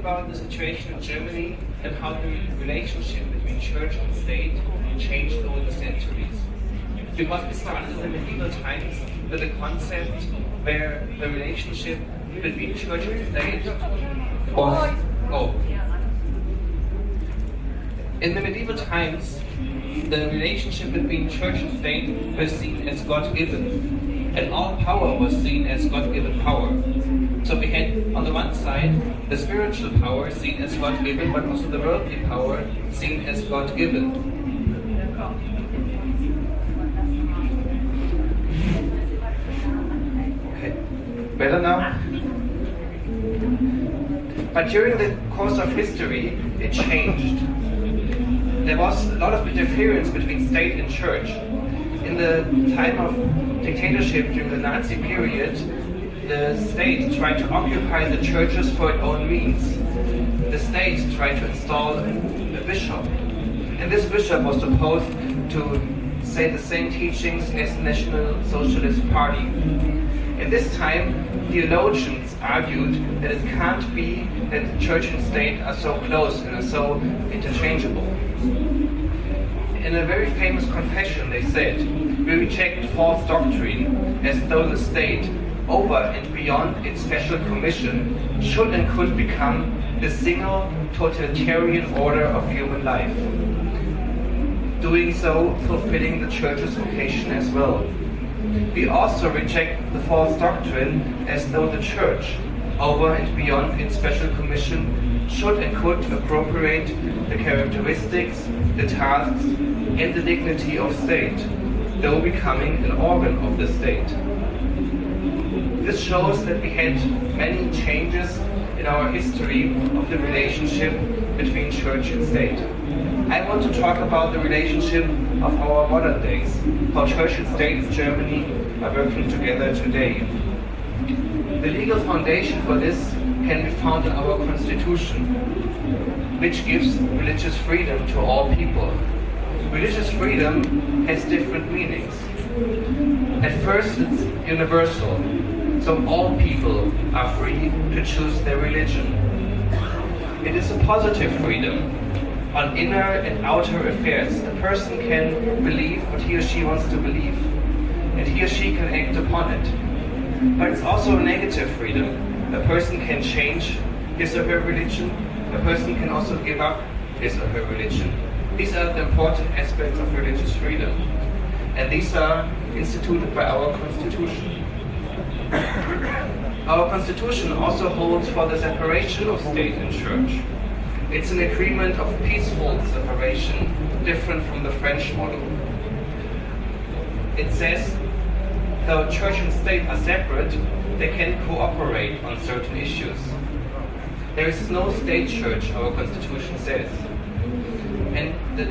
about the situation in Germany and how the relationship between church and state changed over the centuries. Because we started in the medieval times with a concept where the relationship between church and state was... In the medieval times, the relationship between church and state was seen as God-given, and all power was seen as God-given power. So we had, on the one side, the spiritual power seen as God-given, but also the worldly power seen as God-given. Okay, better now? But during the course of history, it changed. There was a lot of interference between state and church. In the time of dictatorship during the Nazi period, the state tried to occupy the churches for its own means. The state tried to install a bishop. And this bishop was supposed to say the same teachings as the National Socialist Party. In this time, theologians argued that it can't be that the church and state are so close and are so interchangeable. In a very famous confession they said, "We reject false doctrine as though the state, over and beyond its special commission, should and could become the single totalitarian order of human life, doing so fulfilling the church's vocation as well. We also reject the false doctrine as though the church, over and beyond its special commission, should and could appropriate the characteristics, the tasks, and the dignity of state, though becoming an organ of the state." This shows that we had many changes in our history of the relationship between church and state. I want to talk about the relationship of our modern days, how church and state in Germany are working together today. The legal foundation for this can be found in our constitution, which gives religious freedom to all people. Religious freedom has different meanings. At first, it's universal, so all people are free to choose their religion. It is a positive freedom. On inner and outer affairs, a person can believe what he or she wants to believe, and he or she can act upon it. But it's also a negative freedom. A person can change his or her religion. A person can also give up his or her religion. These are the important aspects of religious freedom. And these are instituted by our Constitution. Our Constitution also holds for the separation of state and church. It's an agreement of peaceful separation, different from the French model. It says, though church and state are separate, they can cooperate on certain issues. There is no state church, our Constitution says. And the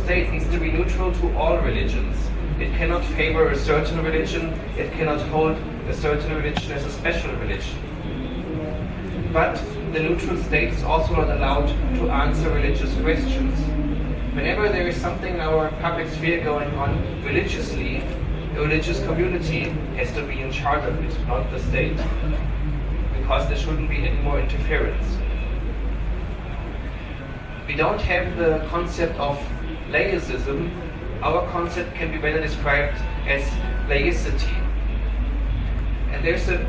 state needs to be neutral to all religions. It cannot favor a certain religion, it cannot hold a certain religion as a special religion. But the neutral state is also not allowed to answer religious questions. Whenever there is something in our public sphere going on religiously, the religious community has to be in charge of it, not the state, because there shouldn't be any more interference. We don't have the concept of laicism. Our concept can be better described as laicity. And there's a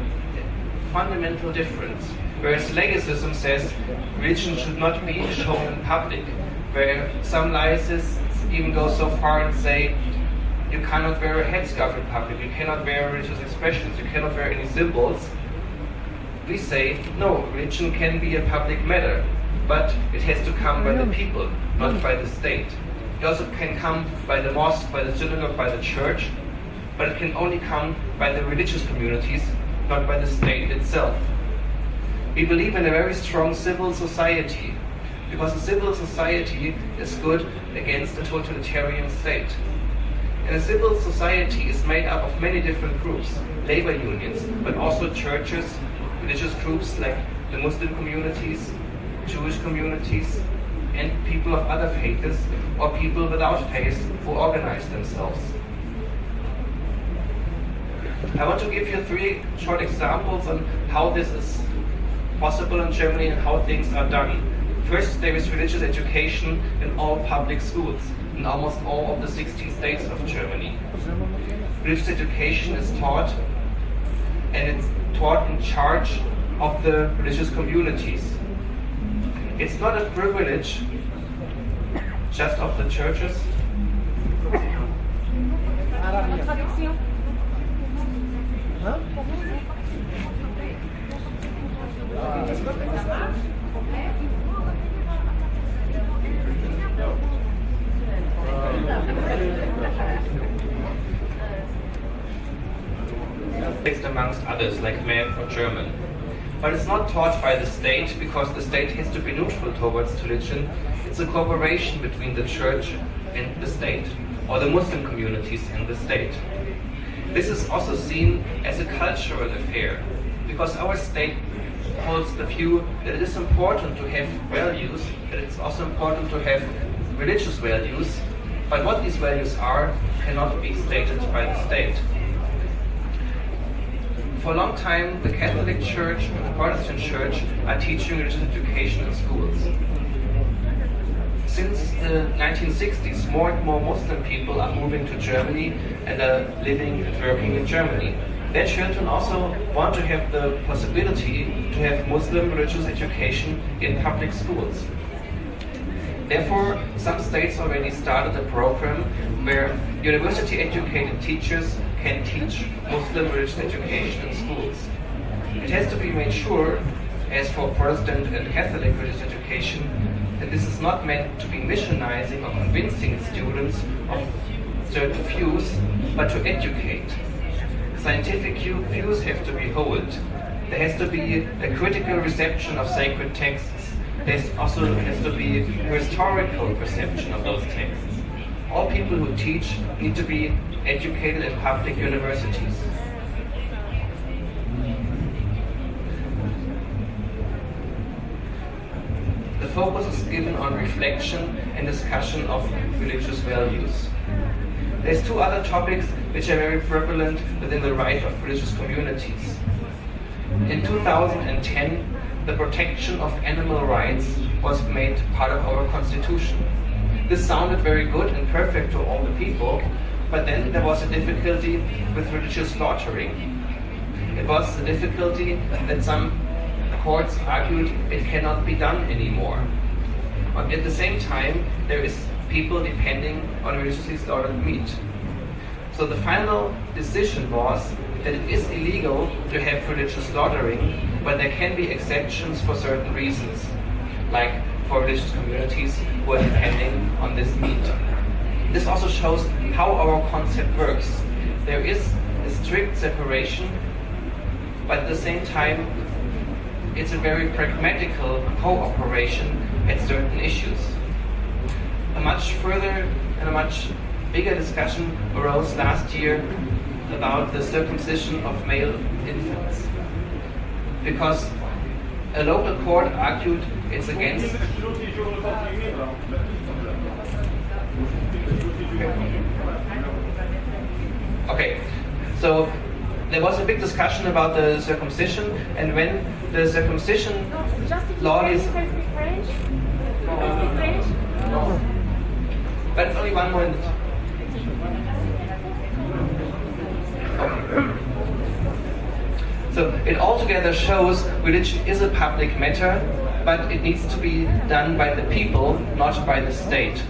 fundamental difference. Whereas laicism says religion should not be shown in public, where some laicists even go so far and say you cannot wear a headscarf in public, you cannot wear religious expressions, you cannot wear any symbols. We say, no, religion can be a public matter, but it has to come by the people, not by the state. It also can come by the mosque, by the synagogue, by the church, but it can only come by the religious communities, not by the state itself. We believe in a very strong civil society, because a civil society is good against a totalitarian state. And a civil society is made up of many different groups, labor unions, but also churches, religious groups like the Muslim communities, Jewish communities, and people of other faiths or people without faith who organize themselves. I want to give you 3 short examples on how this is possible in Germany and how things are done. First, there is religious education in all public schools, in almost all of the 60 states of Germany. Religious education is taught, and it's taught in charge of the religious communities. It's not a privilege just of the churches. Amongst others, like math or German. But it's not taught by the state, because the state has to be neutral towards religion. It's a cooperation between the church and the state, or the Muslim communities and the state. This is also seen as a cultural affair, because our state holds the view that it is important to have values, that it's also important to have religious values, but what these values are cannot be stated by the state. For a long time, the Catholic Church and the Protestant Church are teaching religious education in schools. Since the 1960s, more and more Muslim people are moving to Germany and are living and working in Germany. Their children also want to have the possibility to have Muslim religious education in public schools. Therefore, some states already started a program where university-educated teachers can teach Muslim religious education in schools. It has to be made sure, as for Protestant and Catholic religious education, that this is not meant to be missionizing or convincing students of certain views, but to educate. Scientific views have to be held. There has to be a critical reception of sacred texts. There also has to be a historical perception of those texts. All people who teach need to be educated at public universities. The focus is given on reflection and discussion of religious values. There's two other topics which are very prevalent within the right of religious communities. In 2010, the protection of animal rights was made part of our constitution. This sounded very good and perfect to all the people, but then there was a difficulty with religious slaughtering. It was a difficulty that some courts argued it cannot be done anymore. But at the same time, there is people depending on religiously slaughtered meat. So the final decision was that it is illegal to have religious slaughtering, but there can be exceptions for certain reasons, like for religious communities who are depending on this meat. This also shows how our concept works. There is a strict separation, but at the same time, it's a very pragmatical cooperation at certain issues. A much further and a much bigger discussion arose last year about the circumcision of male infants, because a local court argued it's against. Okay, so there was a big discussion about the circumcision, and when the circumcision law is. But it's only 1 minute. So it altogether shows religion is a public matter, but it needs to be done by the people, not by the state.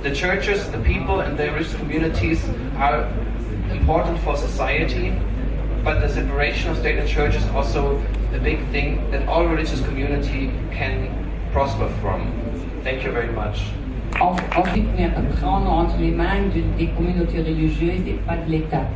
The churches, the people, and the religious communities are important for society, but the separation of state and church is also a big thing that all religious community can prosper from. Thank you very much. Ensuite, il y a un grand entre les mains des communautés religieuses et pas de l'État.